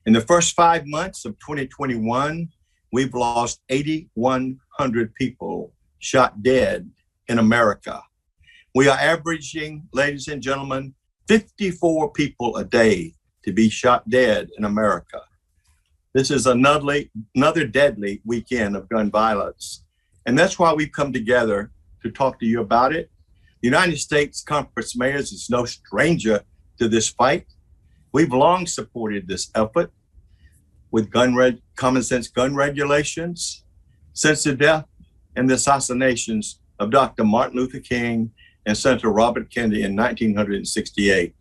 In the first 5 months of 2021, we've lost 8,100 people shot dead in America. We are averaging, ladies and gentlemen, 54 people a day to be shot dead in America. This is another deadly weekend of gun violence. And that's why we've come together to talk to you about it. The United States Conference of Mayors is no stranger to this fight. We've long supported this effort with common sense gun regulations since the death and the assassinations of Dr. Martin Luther King and Senator Robert Kennedy in 1968.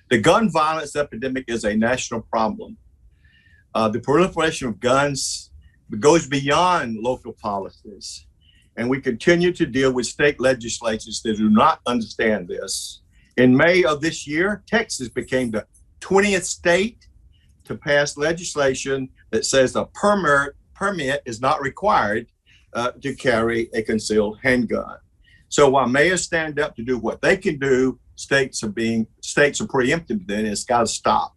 The gun violence epidemic is a national problem. The proliferation of guns goes beyond local policies, and we continue to deal with state legislatures that do not understand this. In May of this year, Texas became the 20th state to pass legislation that says a permit is not required to carry a concealed handgun. So while mayors stand up to do what they can do, states are preemptive, then it's got to stop.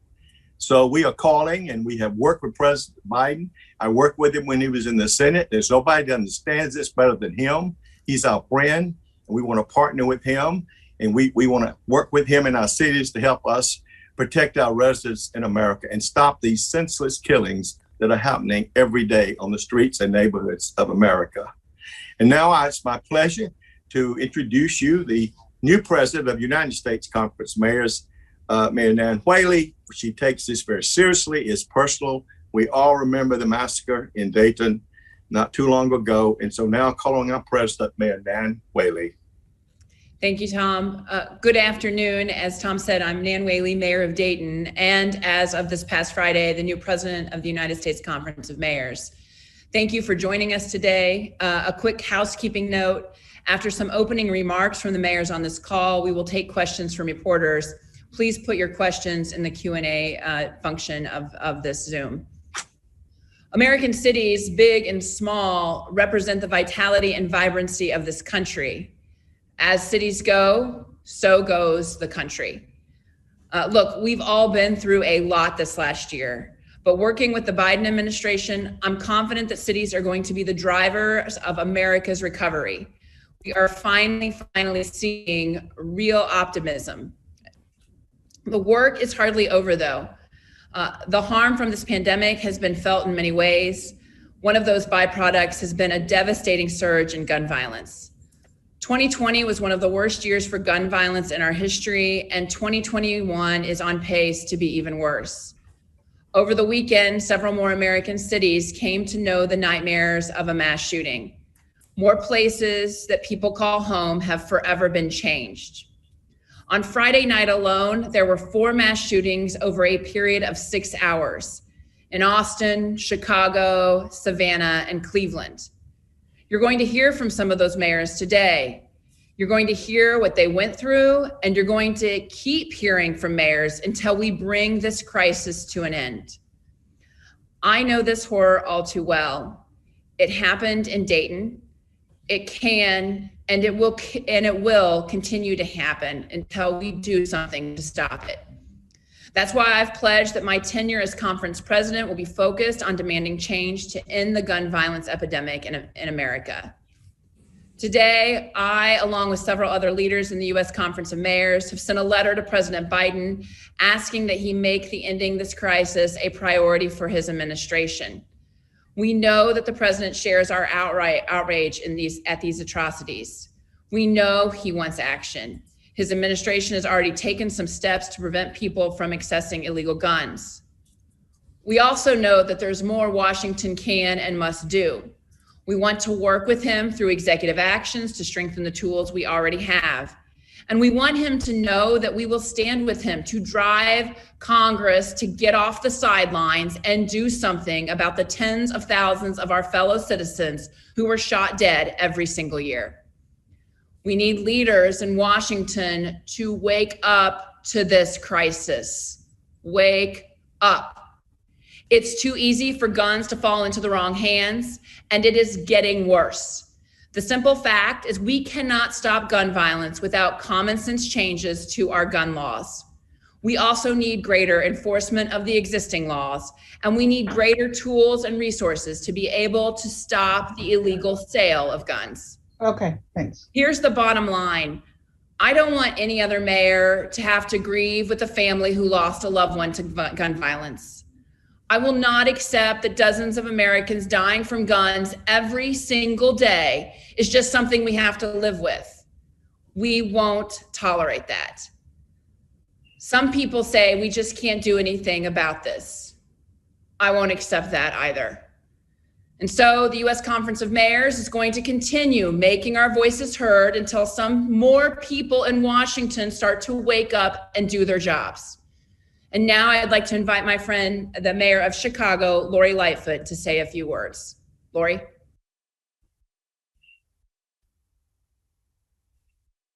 So we are calling, and we have worked with President Biden. I worked with him when he was in the Senate. There's nobody that understands this better than him. He's our friend, and we want to partner with him, and we want to work with him in our cities to help us protect our residents in America and stop these senseless killings that are happening every day on the streets and neighborhoods of America. And now it's my pleasure to introduce you the new president of the United States Conference of Mayors, Mayor Nan Whaley. She takes this very seriously. It's personal. We all remember the massacre in Dayton not too long ago. And so now calling our president, Mayor Nan Whaley. Thank you, Tom. Good afternoon. As Tom said, I'm Nan Whaley, Mayor of Dayton, and as of this past Friday, the new president of the United States Conference of Mayors. Thank you for joining us today. A quick housekeeping note. After some opening remarks from the mayors on this call, we will take questions from reporters. Please put your questions in the Q&A function of this Zoom. American cities, big and small, represent the vitality and vibrancy of this country. As cities go, so goes the country. Look, we've all been through a lot this last year, but working with the Biden administration, I'm confident that cities are going to be the drivers of America's recovery. We are finally seeing real optimism. The work is hardly over, though. The harm from this pandemic has been felt in many ways. One of those byproducts has been a devastating surge in gun violence. 2020 was one of the worst years for gun violence in our history, and 2021 is on pace to be even worse. Over the weekend, several more American cities came to know the nightmares of a mass shooting. More places that people call home have forever been changed. On Friday night alone, there were 4 mass shootings over a period of 6 hours in Austin, Chicago, Savannah, and Cleveland. You're going to hear from some of those mayors today. You're going to hear what they went through, and you're going to keep hearing from mayors until we bring this crisis to an end. I know this horror all too well. It happened in Dayton. It can and it will continue to happen until we do something to stop it. That's why I've pledged that my tenure as conference president will be focused on demanding change to end the gun violence epidemic in America. Today, I, along with several other leaders in the U.S. Conference of Mayors, have sent a letter to President Biden asking that he make the ending this crisis a priority for his administration. We know that the president shares our outright outrage at these atrocities. We know he wants action. His administration has already taken some steps to prevent people from accessing illegal guns. We also know that there's more Washington can and must do. We want to work with him through executive actions to strengthen the tools we already have. And we want him to know that we will stand with him to drive Congress to get off the sidelines and do something about the tens of thousands of our fellow citizens who are shot dead every single year. We need leaders in Washington to wake up to this crisis. Wake up. It's too easy for guns to fall into the wrong hands, and it is getting worse. The simple fact is we cannot stop gun violence without common sense changes to our gun laws. We also need greater enforcement of the existing laws, and we need greater tools and resources to be able to stop the illegal sale of guns. Okay, thanks. Here's the bottom line. I don't want any other mayor to have to grieve with a family who lost a loved one to gun violence. I will not accept that dozens of Americans dying from guns every single day is just something we have to live with. We won't tolerate that. Some people say we just can't do anything about this. I won't accept that either. And so the U.S. Conference of Mayors is going to continue making our voices heard until some more people in Washington start to wake up and do their jobs. And now I'd like to invite my friend, the mayor of Chicago, Lori Lightfoot, to say a few words. Lori?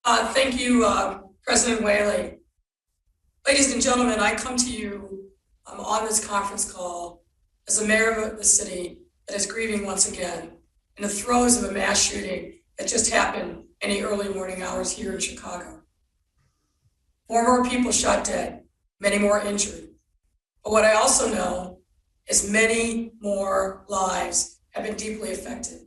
Thank you, President Whaley. Ladies and gentlemen, I come to you on this conference call as a mayor of the city that is grieving once again in the throes of a mass shooting that just happened in the early morning hours here in Chicago. 4 more people shot dead, many more injured. But what I also know is many more lives have been deeply affected.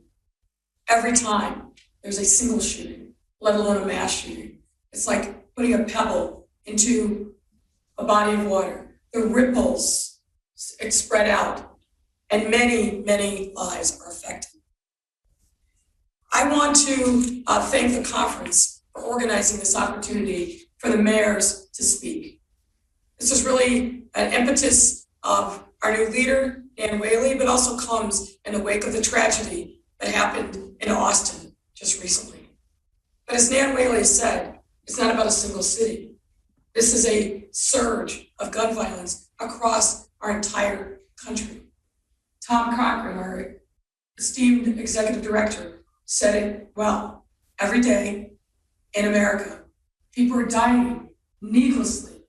Every time there's a single shooting, let alone a mass shooting, it's like putting a pebble into a body of water. The ripples spread out, and many, many lives are affected. I want to thank the conference for organizing this opportunity for the mayors to speak. This is really an impetus of our new leader, Nan Whaley, but also comes in the wake of the tragedy that happened in Austin just recently. But as Nan Whaley said, it's not about a single city. This is a surge of gun violence across our entire country. Tom Cochran, our esteemed executive director, said it well. Every day in America, people are dying needlessly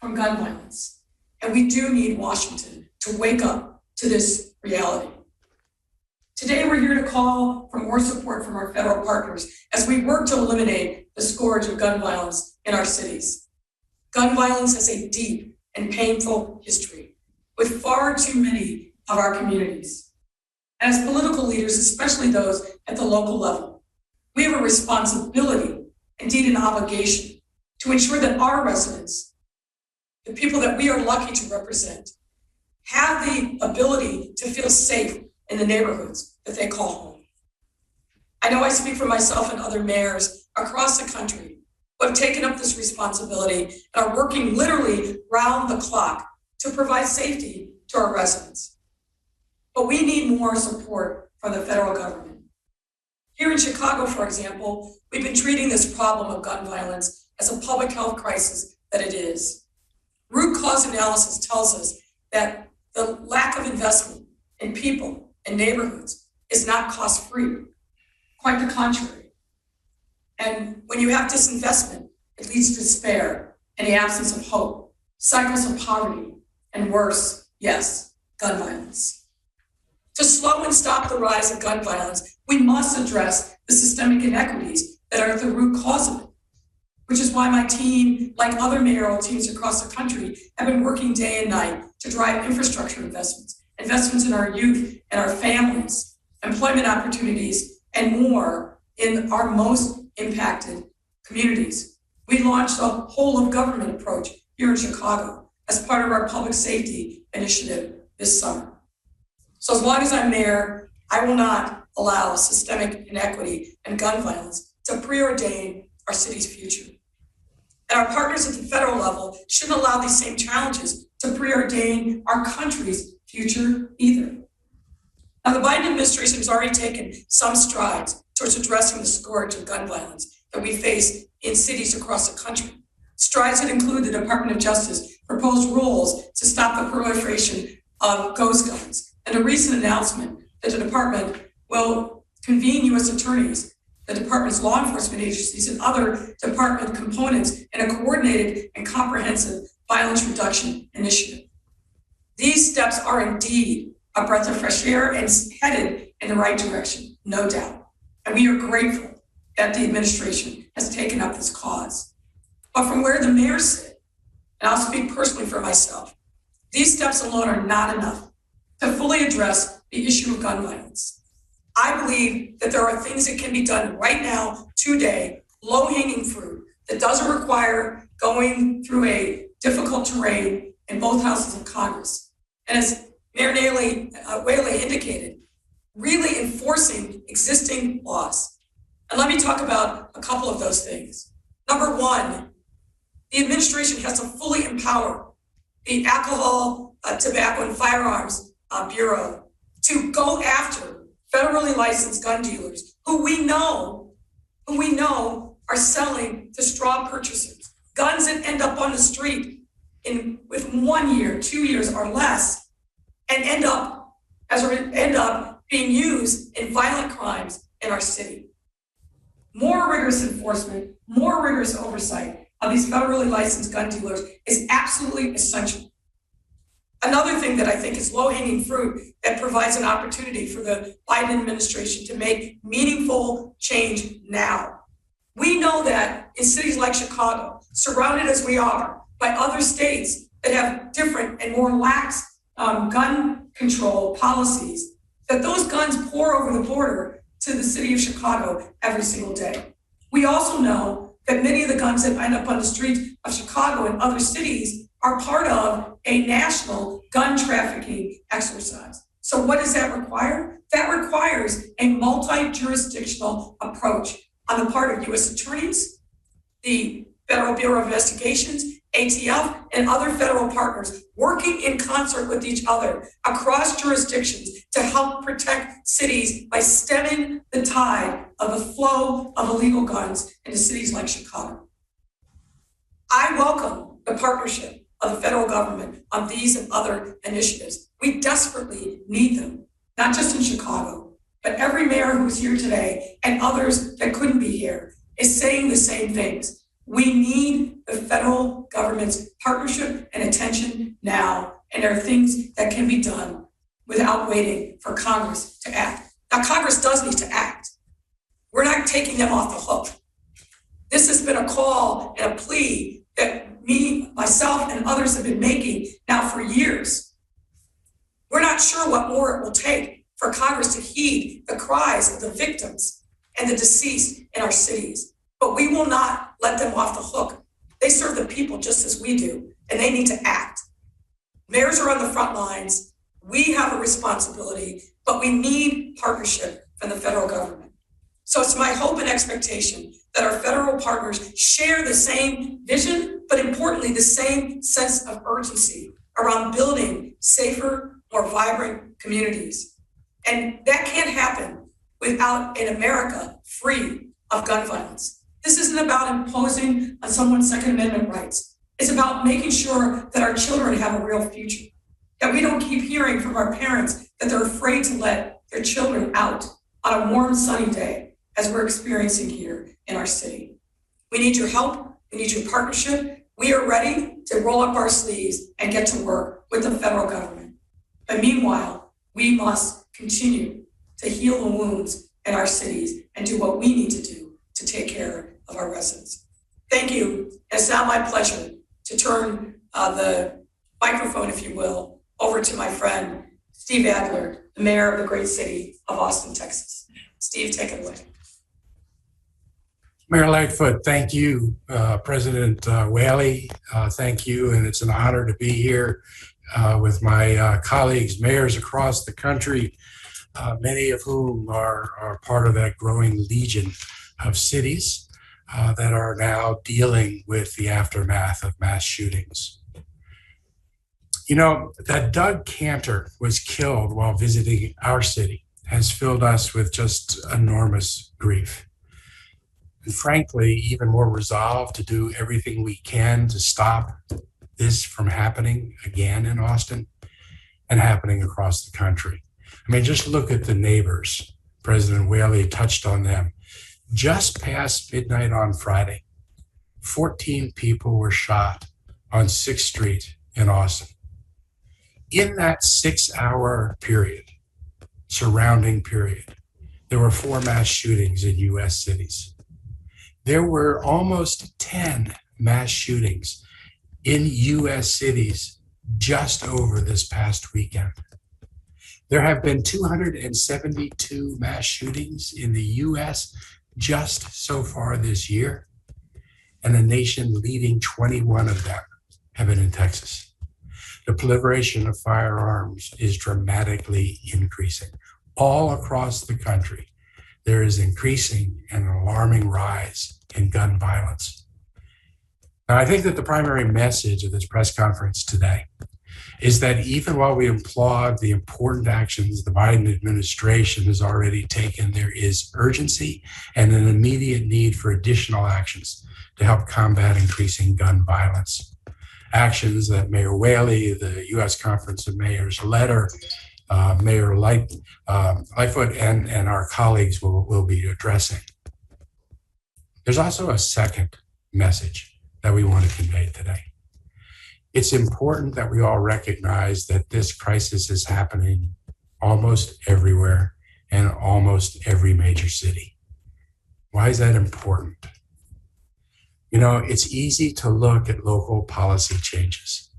from gun violence. And we do need Washington to wake up to this reality. Today, we're here to call for more support from our federal partners as we work to eliminate the scourge of gun violence in our cities. Gun violence has a deep and painful history with far too many of our communities. As political leaders, especially those at the local level, we have a responsibility, indeed an obligation, to ensure that our residents, the people that we are lucky to represent, have the ability to feel safe in the neighborhoods that they call home. I know I speak for myself and other mayors across the country who have taken up this responsibility and are working literally round the clock to provide safety to our residents. But we need more support from the federal government. Here in Chicago, for example, we've been treating this problem of gun violence as a public health crisis that it is. Root cause analysis tells us that the lack of investment in people and neighborhoods is not cost-free, quite the contrary. And when you have disinvestment, it leads to despair and the absence of hope, cycles of poverty, and worse, yes, gun violence. To slow and stop the rise of gun violence, we must address the systemic inequities that are at the root cause of it, which is why my team, like other mayoral teams across the country, have been working day and night to drive infrastructure investments in our youth and our families, employment opportunities, and more in our most impacted communities. We launched a whole of government approach here in Chicago as part of our public safety initiative this summer. So as long as I'm mayor, I will not allow systemic inequity and gun violence to preordain our city's future. And our partners at the federal level shouldn't allow these same challenges to preordain our country's future either. Now, the Biden administration has already taken some strides towards addressing the scourge of gun violence that we face in cities across the country. Strides that include the Department of Justice proposed rules to stop the proliferation of ghost guns, and a recent announcement that the department will convene U.S. attorneys, the department's law enforcement agencies, and other department components in a coordinated and comprehensive violence reduction initiative. These steps are indeed a breath of fresh air and headed in the right direction, no doubt. And we are grateful that the administration has taken up this cause. But from where the mayors sit, and I'll speak personally for myself, these steps alone are not enough to fully address the issue of gun violence. I believe that there are things that can be done right now, today, low-hanging fruit, that doesn't require going through a difficult terrain in both houses of Congress. And as Mayor Whaley indicated, really enforcing existing laws. And let me talk about a couple of those things. Number one, the administration has to fully empower the Alcohol, Tobacco, and Firearms Bureau to go after federally licensed gun dealers who we know are selling to straw purchasers, guns that end up on the street with 1 year, 2 years or less, and end up being used in violent crimes in our city. More rigorous enforcement, more rigorous oversight of these federally licensed gun dealers is absolutely essential. Another thing that I think is low-hanging fruit that provides an opportunity for the Biden administration to make meaningful change now. We know that in cities like Chicago, surrounded as we are by other states that have different and more lax gun control policies, that those guns pour over the border to the city of Chicago every single day. We also know that many of the guns that end up on the streets of Chicago and other cities are part of a national gun trafficking exercise. So what does that require? That requires a multi-jurisdictional approach on the part of U.S. attorneys, the Federal Bureau of Investigations, ATF, and other federal partners working in concert with each other across jurisdictions to help protect cities by stemming the tide of the flow of illegal guns into cities like Chicago. I welcome the partnership of the federal government on these and other initiatives. We desperately need them, not just in Chicago, but every mayor who's here today and others that couldn't be here is saying the same things. We need the federal government's partnership and attention now, and there are things that can be done without waiting for Congress to act. Now, Congress does need to act. We're not taking them off the hook. This has been a call and a plea that myself, and others have been making now for years. We're not sure what more it will take for Congress to heed the cries of the victims and the deceased in our cities. But we will not let them off the hook. They serve the people just as we do, and they need to act. Mayors are on the front lines. We have a responsibility, but we need partnership from the federal government. So it's my hope and expectation that our federal partners share the same vision, but importantly, the same sense of urgency around building safer, more vibrant communities. And that can't happen without an America free of gun violence. This isn't about imposing on someone's Second Amendment rights. It's about making sure that our children have a real future, that we don't keep hearing from our parents that they're afraid to let their children out on a warm, sunny day, as we're experiencing here in our city. We need your help. We need your partnership. We are ready to roll up our sleeves and get to work with the federal government. But meanwhile, we must continue to heal the wounds in our cities and do what we need to do to take care of our residents. Thank you. It's now my pleasure to turn the microphone, if you will, over to my friend, Steve Adler, the mayor of the great city of Austin, Texas. Steve, take it away. Mayor Lightfoot, thank you. President Whaley, thank you. And it's an honor to be here with my colleagues, mayors across the country, many of whom are part of that growing legion of cities that are now dealing with the aftermath of mass shootings. You know, that Doug Cantor was killed while visiting our city has filled us with just enormous grief. And frankly, even more resolve to do everything we can to stop this from happening again in Austin and happening across the country. I mean, just look at the neighbors. President Whaley touched on them. Just past midnight on Friday, 14 people were shot on 6th Street in Austin. In that 6-hour period, surrounding period, there were 4 mass shootings in U.S. cities. There were almost 10 mass shootings in U.S. cities just over this past weekend. There have been 272 mass shootings in the U.S. just so far this year, and the nation leading 21 of them have been in Texas. The proliferation of firearms is dramatically increasing. All across the country, there is increasing and alarming rise in gun violence. Now, I think that the primary message of this press conference today is that even while we applaud the important actions the Biden administration has already taken, there is urgency and an immediate need for additional actions to help combat increasing gun violence. Actions that Mayor Whaley, the U.S. Conference of Mayors letter, Mayor Lightfoot and our colleagues will be addressing. There's also a second message that we want to convey today. It's important that we all recognize that this crisis is happening almost everywhere and almost every major city. Why is that important? You know, it's easy to look at local policy changes,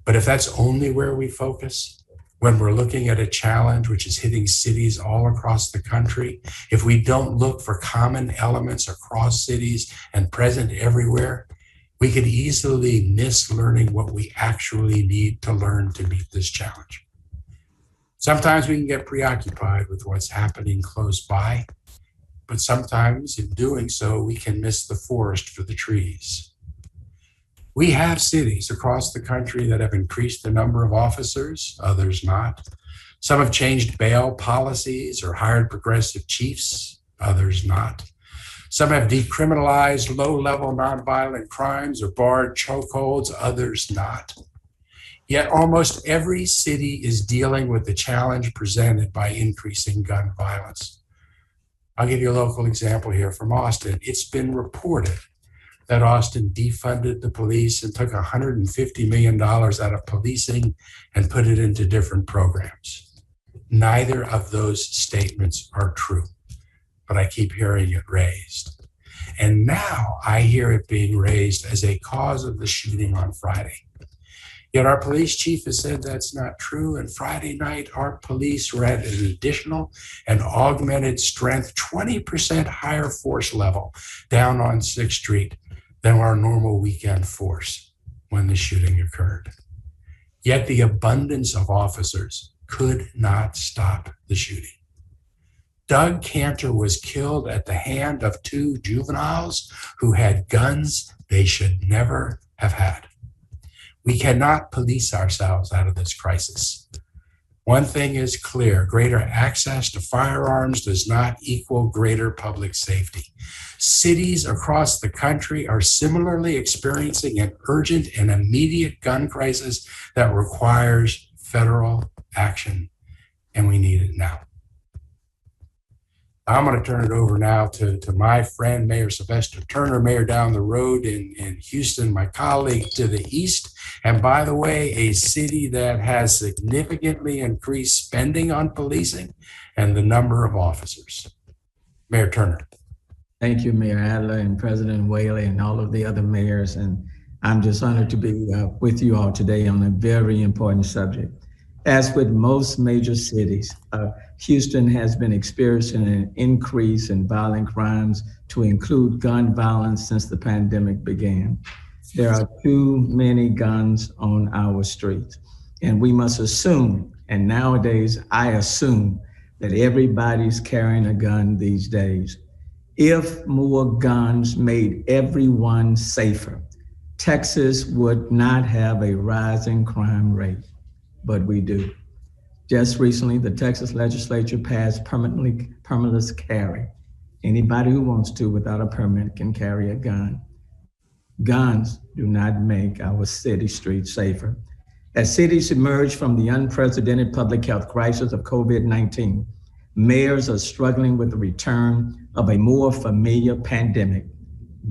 but if that's only where we focus, when we're looking at a challenge which is hitting cities all across the country, if we don't look for common elements across cities and present everywhere, we could easily miss learning what we actually need to learn to meet this challenge. Sometimes we can get preoccupied with what's happening close by, but sometimes in doing so, we can miss the forest for the trees. We have cities across the country that have increased the number of officers, others not. Some have changed bail policies or hired progressive chiefs, others not. Some have decriminalized low-level nonviolent crimes or barred chokeholds, others not. Yet almost every city is dealing with the challenge presented by increasing gun violence. I'll give you a local example here from Austin. It's been reported that Austin defunded the police and took $150 million out of policing and put it into different programs. Neither of those statements are true, but I keep hearing it raised. And now I hear it being raised as a cause of the shooting on Friday. Yet our police chief has said that's not true. And Friday night, our police were at an additional and augmented strength, 20% higher force level down on 6th Street than our normal weekend force when the shooting occurred. Yet the abundance of officers could not stop the shooting. Doug Cantor was killed at the hand of 2 juveniles who had guns they should never have had. We cannot police ourselves out of this crisis. One thing is clear: greater access to firearms does not equal greater public safety. Cities across the country are similarly experiencing an urgent and immediate gun crisis that requires federal action, and we need it now. I'm going to turn it over now to my friend, Mayor Sylvester Turner, mayor down the road in Houston, my colleague to the east. And by the way, a city that has significantly increased spending on policing and the number of officers. Mayor Turner. Thank you, Mayor Adler and President Whaley and all of the other mayors. And I'm just honored to be with you all today on a very important subject. As with most major cities, Houston has been experiencing an increase in violent crimes to include gun violence since the pandemic began. There are too many guns on our streets, and we must assume, and nowadays I assume, that everybody's carrying a gun these days. If more guns made everyone safer, Texas would not have a rising crime rate, but we do. Just recently, the Texas legislature passed permitless carry. Anybody who wants to without a permit can carry a gun. Guns do not make our city streets safer. As cities emerge from the unprecedented public health crisis of COVID-19, mayors are struggling with the return of a more familiar pandemic,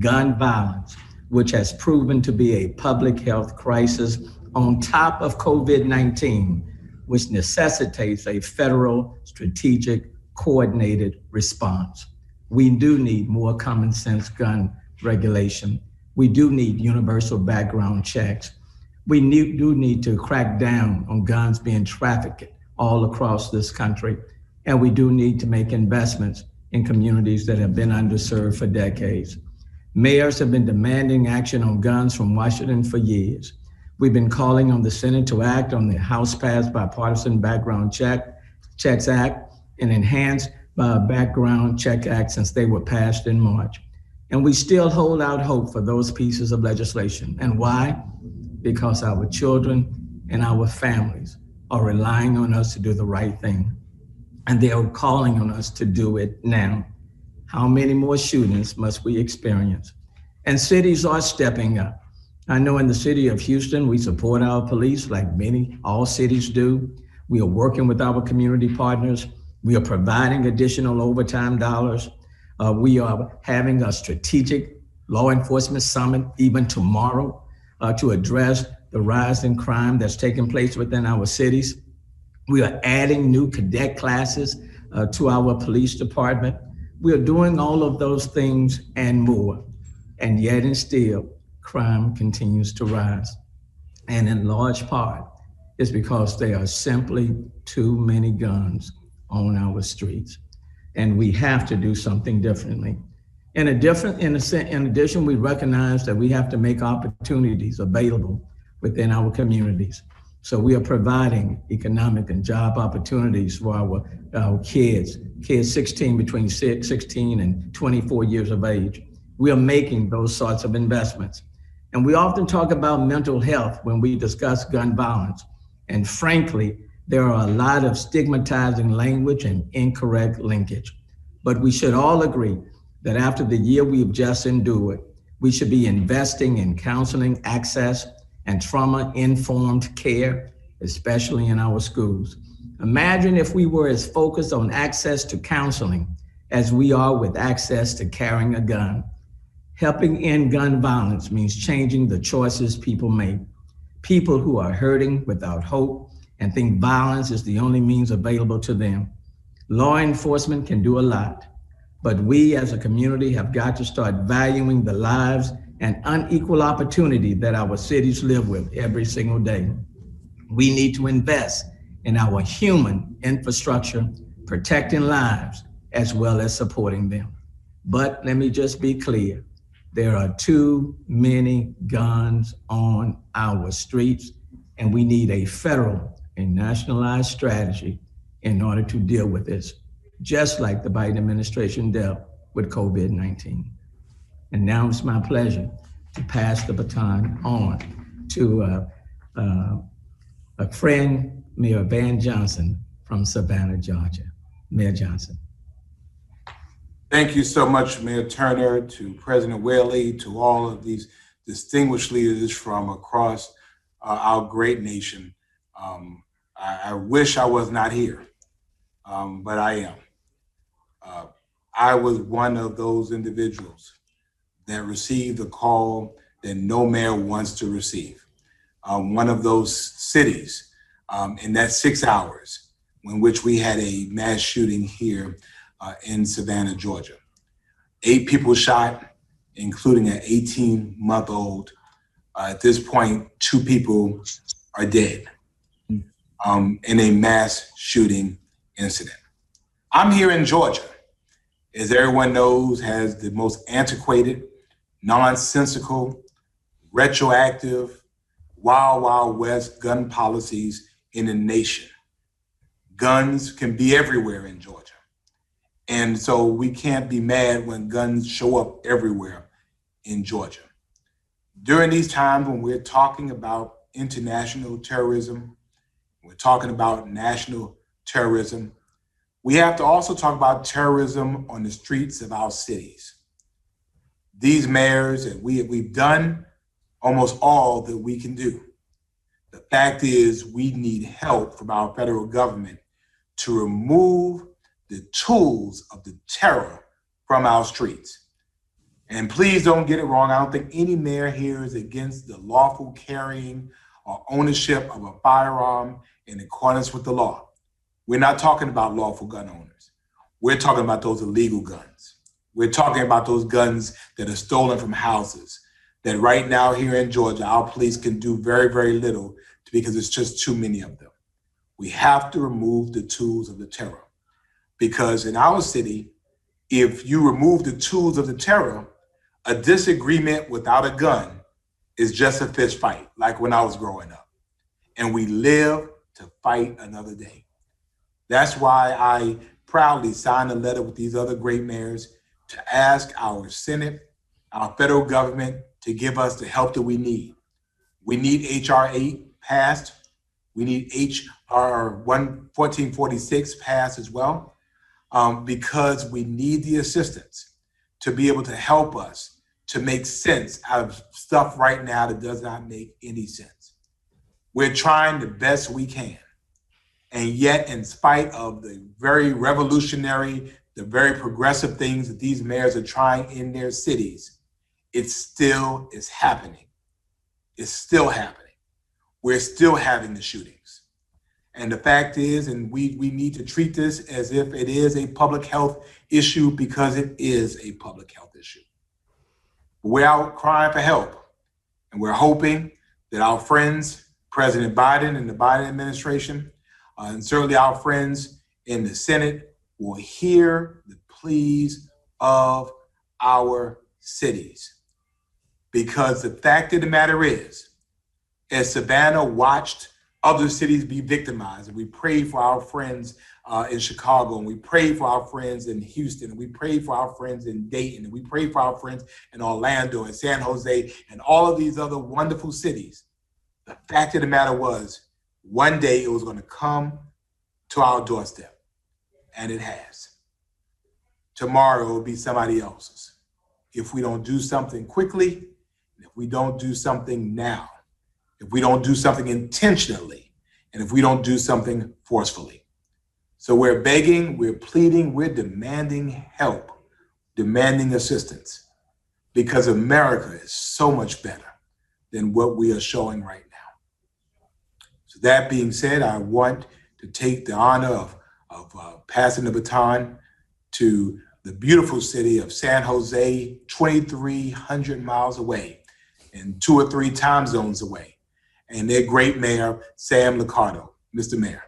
gun violence, which has proven to be a public health crisis on top of COVID-19, which necessitates a federal, strategic, coordinated response. We do need more common sense gun regulation. We do need universal background checks. We do need to crack down on guns being trafficked all across this country. And we do need to make investments in communities that have been underserved for decades. Mayors have been demanding action on guns from Washington for years. We've been calling on the Senate to act on the House-passed Bipartisan Background Checks Act and enhanced Background Check Act since they were passed in March. And we still hold out hope for those pieces of legislation. And why? Because our children and our families are relying on us to do the right thing. And they are calling on us to do it now. How many more shootings must we experience? And cities are stepping up. I know in the city of Houston, we support our police like all cities do. We are working with our community partners. We are providing additional overtime dollars. We are having a strategic law enforcement summit even tomorrow to address the rise in crime that's taking place within our cities. We are adding new cadet classes to our police department. We are doing all of those things and more. And yet and still, crime continues to rise. And in large part, it's because there are simply too many guns on our streets. And we have to do something differently. In addition, we recognize that we have to make opportunities available within our communities. So we are providing economic and job opportunities for our kids between 16 and 24 years of age. We are making those sorts of investments. And we often talk about mental health when we discuss gun violence. And frankly, there are a lot of stigmatizing language and incorrect linkage. But we should all agree that after the year we've just endured, we should be investing in counseling access and trauma-informed care, especially in our schools. Imagine if we were as focused on access to counseling as we are with access to carrying a gun. Helping end gun violence means changing the choices people make. People who are hurting without hope and think violence is the only means available to them. Law enforcement can do a lot, but we as a community have got to start valuing the lives and unequal opportunity that our cities live with every single day. We need to invest in our human infrastructure, protecting lives as well as supporting them. But let me just be clear, there are too many guns on our streets, and we need a federal and nationalized strategy in order to deal with this, just like the Biden administration dealt with COVID-19. And now it's my pleasure to pass the baton on to a friend, Mayor Van Johnson from Savannah, Georgia. Mayor Johnson. Thank you so much, Mayor Turner, to President Whaley, to all of these distinguished leaders from across our great nation. I wish I was not here, but I am. I was one of those individuals that received a call that no mayor wants to receive. One of those cities in that 6 hours in which we had a mass shooting here in Savannah, Georgia. 8 people shot, including an 18-month-old. At this point, 2 people are dead in a mass shooting incident. I'm here in Georgia, as everyone knows, has the most antiquated, nonsensical, retroactive, wild, wild west gun policies in the nation. Guns can be everywhere in Georgia. And so we can't be mad when guns show up everywhere in Georgia. During these times when we're talking about international terrorism, we're talking about national terrorism, we have to also talk about terrorism on the streets of our cities. These mayors, and we've done almost all that we can do. The fact is, we need help from our federal government to remove the tools of the terror from our streets. And please don't get it wrong. I don't think any mayor here is against the lawful carrying or ownership of a firearm in accordance with the law. We're not talking about lawful gun owners. We're talking about those illegal guns. We're talking about those guns that are stolen from houses, that right now here in Georgia, our police can do very, very little because it's just too many of them. We have to remove the tools of the terror, because in our city, if you remove the tools of the terror, a disagreement without a gun is just a fist fight, like when I was growing up. And we live to fight another day. That's why I proudly signed a letter with these other great mayors to ask our Senate, our federal government to give us the help that we need. We need H.R. 8 passed. We need H.R. 1446 passed as well, because we need the assistance to be able to help us to make sense out of stuff right now that does not make any sense. We're trying the best we can. And yet, in spite of the very revolutionary, the very progressive things that these mayors are trying in their cities, it still is happening. It's still happening. We're still having the shootings. And the fact is, and we need to treat this as if it is a public health issue, because it is a public health issue. We're out crying for help, and we're hoping that our friends, President Biden and the Biden administration, and certainly our friends in the Senate, will hear the pleas of our cities. Because the fact of the matter is, as Savannah watched other cities be victimized, and we pray for our friends in Chicago, and we pray for our friends in Houston, and we pray for our friends in Dayton, and we pray for our friends in Orlando and San Jose and all of these other wonderful cities. The fact of the matter was, one day it was going to come to our doorstep, and it has. Tomorrow it will be somebody else's. If we don't do something quickly, if we don't do something now, if we don't do something intentionally, and if we don't do something forcefully. So we're begging, we're pleading, we're demanding help, demanding assistance, because America is so much better than what we are showing right now. So that being said, I want to take the honor of passing the baton to the beautiful city of San Jose, 2,300 miles away and 2 or 3 time zones away, and their great mayor, Sam Liccardo. Mr. Mayor.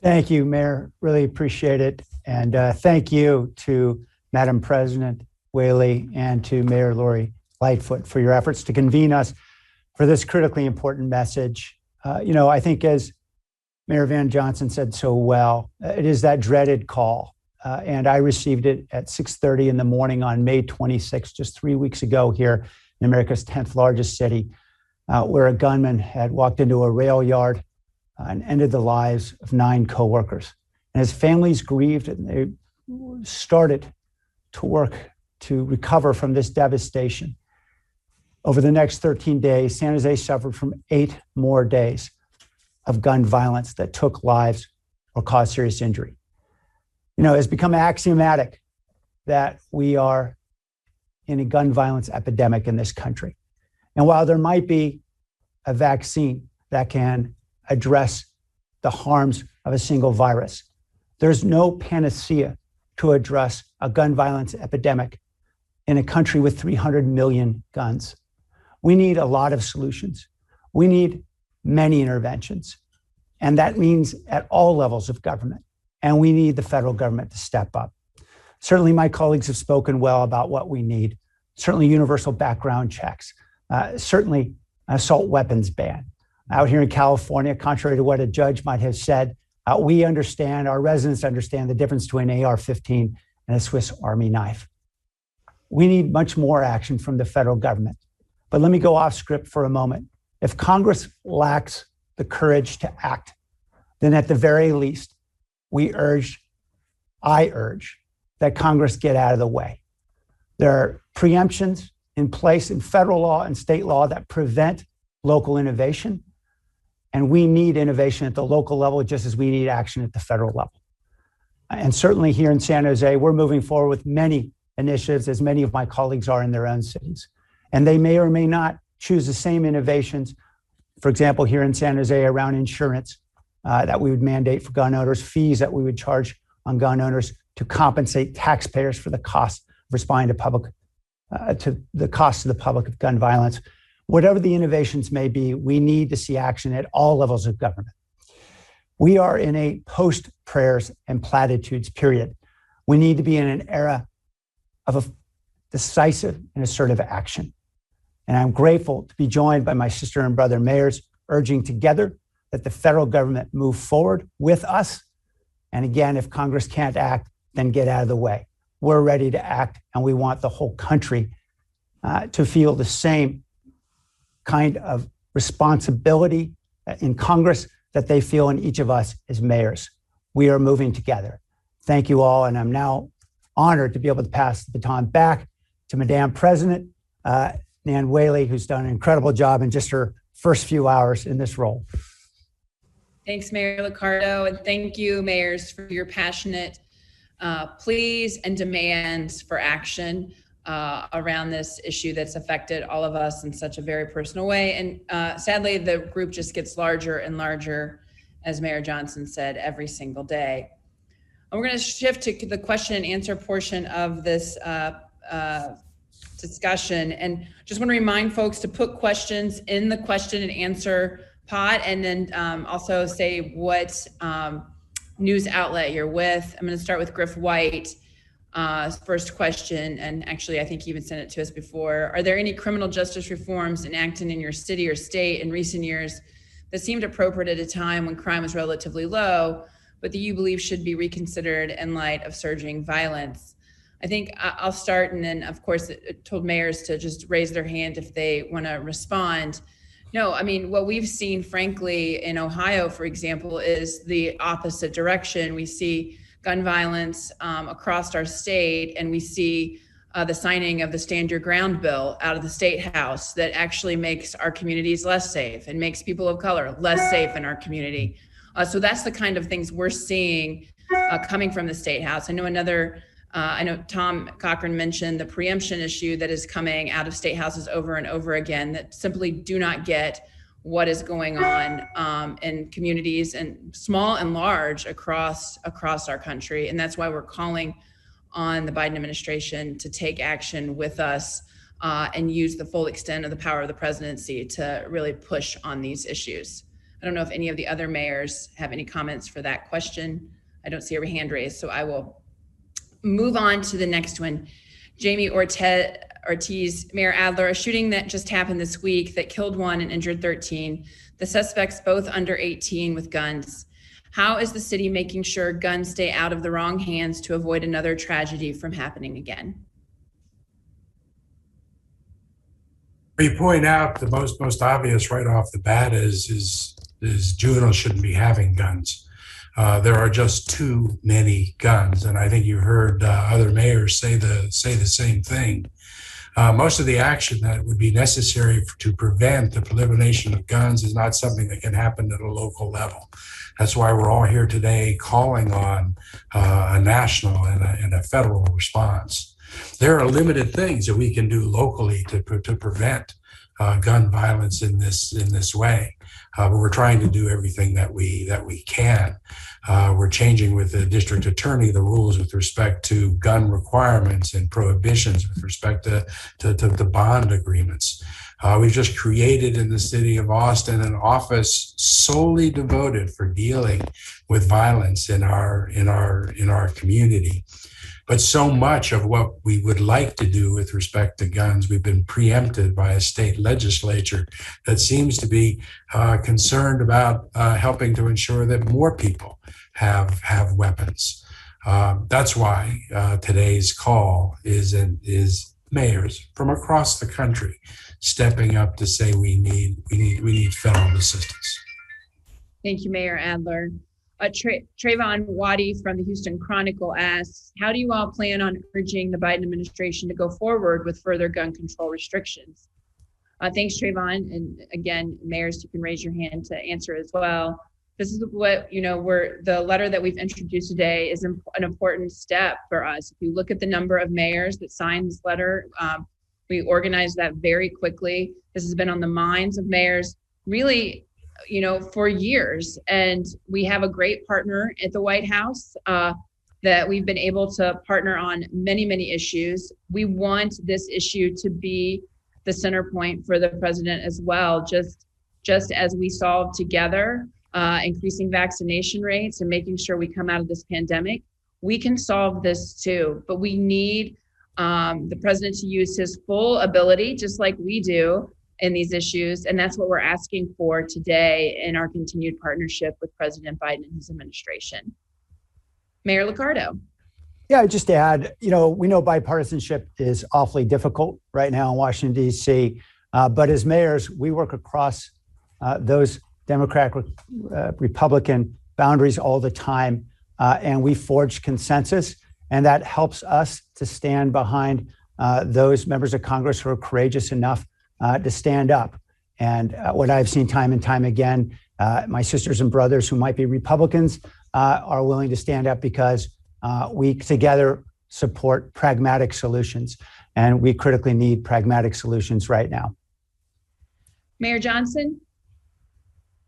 Thank you, Mayor. Really appreciate it. And thank you to Madam President Whaley and to Mayor Lori Lightfoot for your efforts to convene us for this critically important message. I think, as Mayor Van Johnson said so well, it is that dreaded call. And I received it at 6:30 in the morning on May 26, just 3 weeks ago here in America's 10th largest city, where a gunman had walked into a rail yard and ended the lives of 9 coworkers. And his families grieved, and they started to work to recover from this devastation. Over the next 13 days, San Jose suffered from 8 more days of gun violence that took lives or caused serious injury. It's become axiomatic that we are in a gun violence epidemic in this country. And while there might be a vaccine that can address the harms of a single virus, there's no panacea to address a gun violence epidemic in a country with 300 million guns. We need a lot of solutions. We need many interventions. And that means at all levels of government. And we need the federal government to step up. Certainly, my colleagues have spoken well about what we need. Certainly, universal background checks. Certainly, an assault weapons ban. Out here in California, contrary to what a judge might have said, we understand, our residents understand the difference between an AR-15 and a Swiss Army knife. We need much more action from the federal government. But let me go off script for a moment. If Congress lacks the courage to act, then at the very least, I urge that Congress get out of the way. There are preemptions in place in federal law and state law that prevent local innovation. And we need innovation at the local level just as we need action at the federal level. And certainly here in San Jose, we're moving forward with many initiatives, as many of my colleagues are in their own cities. And they may or may not choose the same innovations. For example, here in San Jose around insurance that we would mandate for gun owners, fees that we would charge on gun owners to compensate taxpayers for the cost of responding to public to the cost to the public of gun violence. Whatever the innovations may be, we need to see action at all levels of government. We are in a post-prayers and platitudes period. We need to be in an era of a decisive and assertive action. And I'm grateful to be joined by my sister and brother mayors, urging together that the federal government move forward with us. And again, if Congress can't act, then get out of the way. We're ready to act, and we want the whole country to feel the same kind of responsibility in Congress that they feel in each of us as mayors. We are moving together. Thank you all, and I'm now honored to be able to pass the baton back to Madam President Nan Whaley, who's done an incredible job in just her first few hours in this role. Thanks, Mayor Liccardo, and thank you, mayors, for your passionate pleas and demands for action around this issue that's affected all of us in such a very personal way. And sadly, the group just gets larger and larger, as Mayor Johnson said, every single day. And we're going to shift to the question and answer portion of this discussion. And just want to remind folks to put questions in the question and answer pod, and then also say what news outlet you're with. I'm going to start with Griff White. First question, and actually I think he even sent it to us before. Are there any criminal justice reforms enacted in your city or state in recent years that seemed appropriate at a time when crime was relatively low, but that you believe should be reconsidered in light of surging violence? I think I'll start, and then of course it told mayors to just raise their hand if they want to respond. No, I mean, what we've seen, frankly, in Ohio, for example, is the opposite direction. We see gun violence across our state, and we see the signing of the Stand Your Ground bill out of the State House that actually makes our communities less safe and makes people of color less safe in our community. So that's the kind of things we're seeing coming from the State House. I know Tom Cochran mentioned the preemption issue that is coming out of state houses over and over again that simply do not get what is going on in communities, and small and large across our country. And that's why we're calling on the Biden administration to take action with us and use the full extent of the power of the presidency to really push on these issues. I don't know if any of the other mayors have any comments for that question. I don't see a hand raised, so I will move on to the next one. Jamie Ortiz, Mayor Adler, a shooting that just happened this week that killed 1 and injured 13. The suspects both under 18 with guns. How is the city making sure guns stay out of the wrong hands to avoid another tragedy from happening again? You point out the most obvious right off the bat is juveniles shouldn't be having guns. There are just too many guns, and I think you heard other mayors say the same thing. Most of the action that would be necessary to prevent the proliferation of guns is not something that can happen at a local level. That's why we're all here today calling on a national and a federal response. There are limited things that we can do locally to prevent gun violence in this way. But we're trying to do everything that we can. We're changing with the district attorney the rules with respect to gun requirements and prohibitions with respect to bond agreements. We've just created in the city of Austin an office solely devoted for dealing with violence in our community. But so much of what we would like to do with respect to guns, we've been preempted by a state legislature that seems to be concerned about helping to ensure that more people have weapons. That's why today's call is mayors from across the country stepping up to say we need federal assistance. Thank you, Mayor Adler. Trayvon Waddy from the Houston Chronicle asks, how do you all plan on urging the Biden administration to go forward with further gun control restrictions? Thanks, Trayvon. And again, mayors, you can raise your hand to answer as well. This is what, the letter that we've introduced today is an important step for us. If you look at the number of mayors that signed this letter, we organized that very quickly. This has been on the minds of mayors really, for years. And we have a great partner at the White House that we've been able to partner on many, many issues. We want this issue to be the center point for the president as well, just as we solve together increasing vaccination rates and making sure we come out of this pandemic. We can solve this too, but we need the president to use his full ability, just like we do in these issues. And that's what we're asking for today in our continued partnership with President Biden and his administration. Mayor Liccardo. Yeah, I'd just add, we know bipartisanship is awfully difficult right now in Washington, D.C., but as mayors, we work across those Democratic, Republican boundaries all the time, and we forge consensus, and that helps us to stand behind those members of Congress who are courageous enough to stand up. And what I've seen time and time again, my sisters and brothers who might be Republicans are willing to stand up because we together support pragmatic solutions, and we critically need pragmatic solutions right now. Mayor Johnson?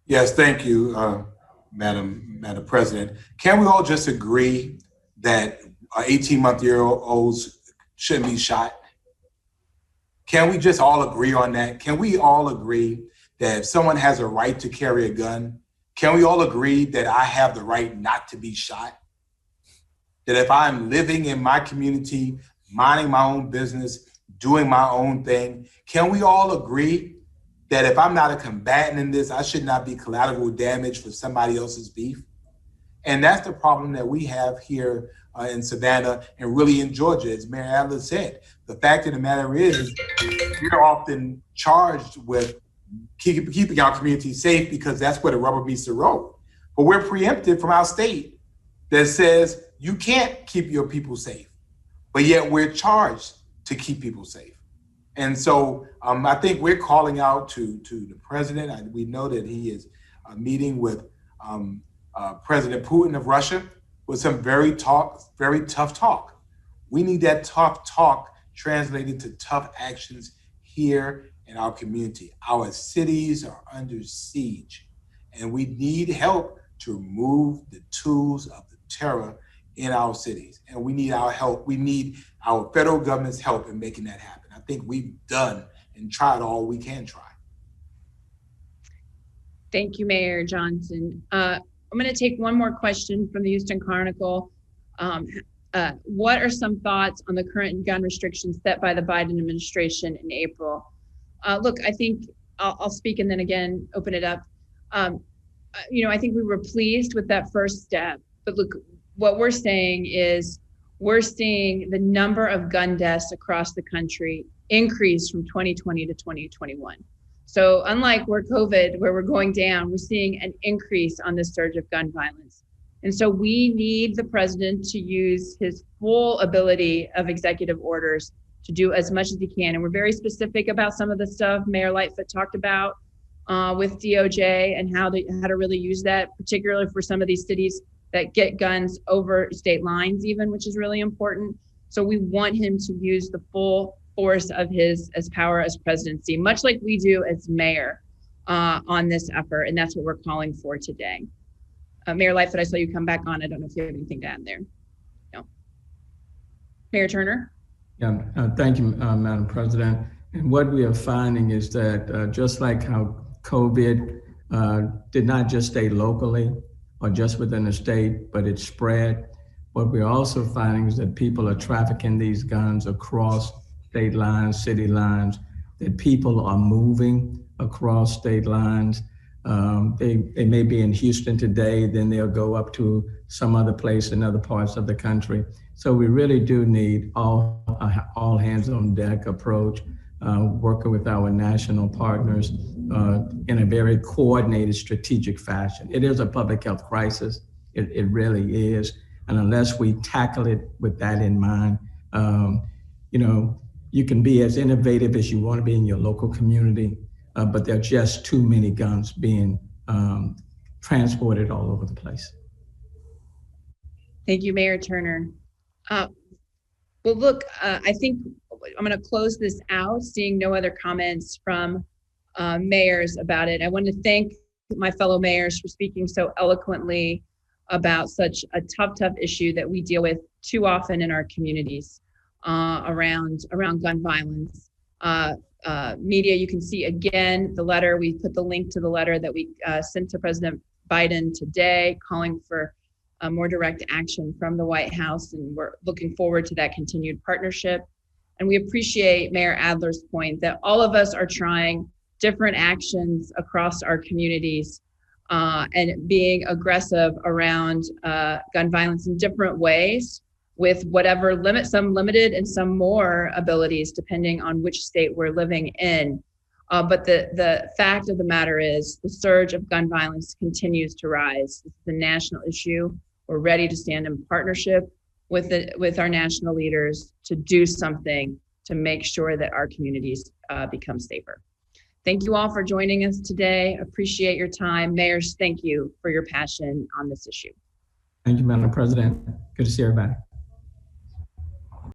Yes, thank you, Madam President. Can we all just agree that 18-month-olds shouldn't be shot? Can we just all agree on that? Can we all agree that if someone has a right to carry a gun, can we all agree that I have the right not to be shot? That if I'm living in my community, minding my own business, doing my own thing, can we all agree that if I'm not a combatant in this, I should not be collateral damage for somebody else's beef? And that's the problem that we have here in Savannah and really in Georgia, as Mayor Adler said. The fact of the matter is, we're often charged with keeping our community safe because that's where the rubber meets the road. But we're preempted from our state that says you can't keep your people safe, but yet we're charged to keep people safe. And so I think we're calling out to the president. We know that he is meeting with President Putin of Russia with some very tough talk. We need that tough talk translated to tough actions here in our community. Our cities are under siege, and we need help to remove the tools of the terror in our cities. And we need our help. We need our federal government's help in making that happen. I think we've done and tried all we can try. Thank you, Mayor Johnson. I'm going to take one more question from the Houston Chronicle. What are some thoughts on the current gun restrictions set by the Biden administration in April? Look, I think I'll speak and then again open it up. I think we were pleased with that first step, but look, what we're saying is we're seeing the number of gun deaths across the country increase from 2020 to 2021. So unlike where we're going down, we're seeing an increase on this surge of gun violence. And so we need the president to use his full ability of executive orders to do as much as he can. And we're very specific about some of the stuff Mayor Lightfoot talked about with DOJ and how to really use that, particularly for some of these cities that get guns over state lines even, which is really important. So we want him to use the full force of his power as presidency, much like we do as mayor on this effort. And that's what we're calling for today. Mayor Lightfoot, I saw you come back on. I don't know if you have anything to add there. No. Mayor Turner? Yeah, thank you, Madam President. And what we are finding is that just like how COVID did not just stay locally or just within the state, but it spread, what we're also finding is that people are trafficking these guns across state lines, city lines, that people are moving across state lines. They may be in Houston today, then they'll go up to some other place in other parts of the country. So we really do need all hands on deck approach, working with our national partners in a very coordinated, strategic fashion. It is a public health crisis. It really is. And unless we tackle it with that in mind, you can be as innovative as you want to be in your local community, but there are just too many guns being transported all over the place. Thank you, Mayor Turner. Well, look, I think I'm going to close this out, seeing no other comments from mayors about it. I want to thank my fellow mayors for speaking so eloquently about such a tough issue that we deal with too often in our communities around gun violence. Media, you can see again the letter. We put the link to the letter that we sent to President Biden today, calling for more direct action from the White House, and we're looking forward to that continued partnership. And we appreciate Mayor Adler's point that all of us are trying different actions across our communities and being aggressive around gun violence in different ways, with whatever some limited and some more abilities, depending on which state we're living in. But the fact of the matter is the surge of gun violence continues to rise. It's a national issue. We're ready to stand in partnership with our national leaders to do something to make sure that our communities become safer. Thank you all for joining us today. Appreciate your time. Mayors, thank you for your passion on this issue. Thank you, Madam President. Good to see everybody.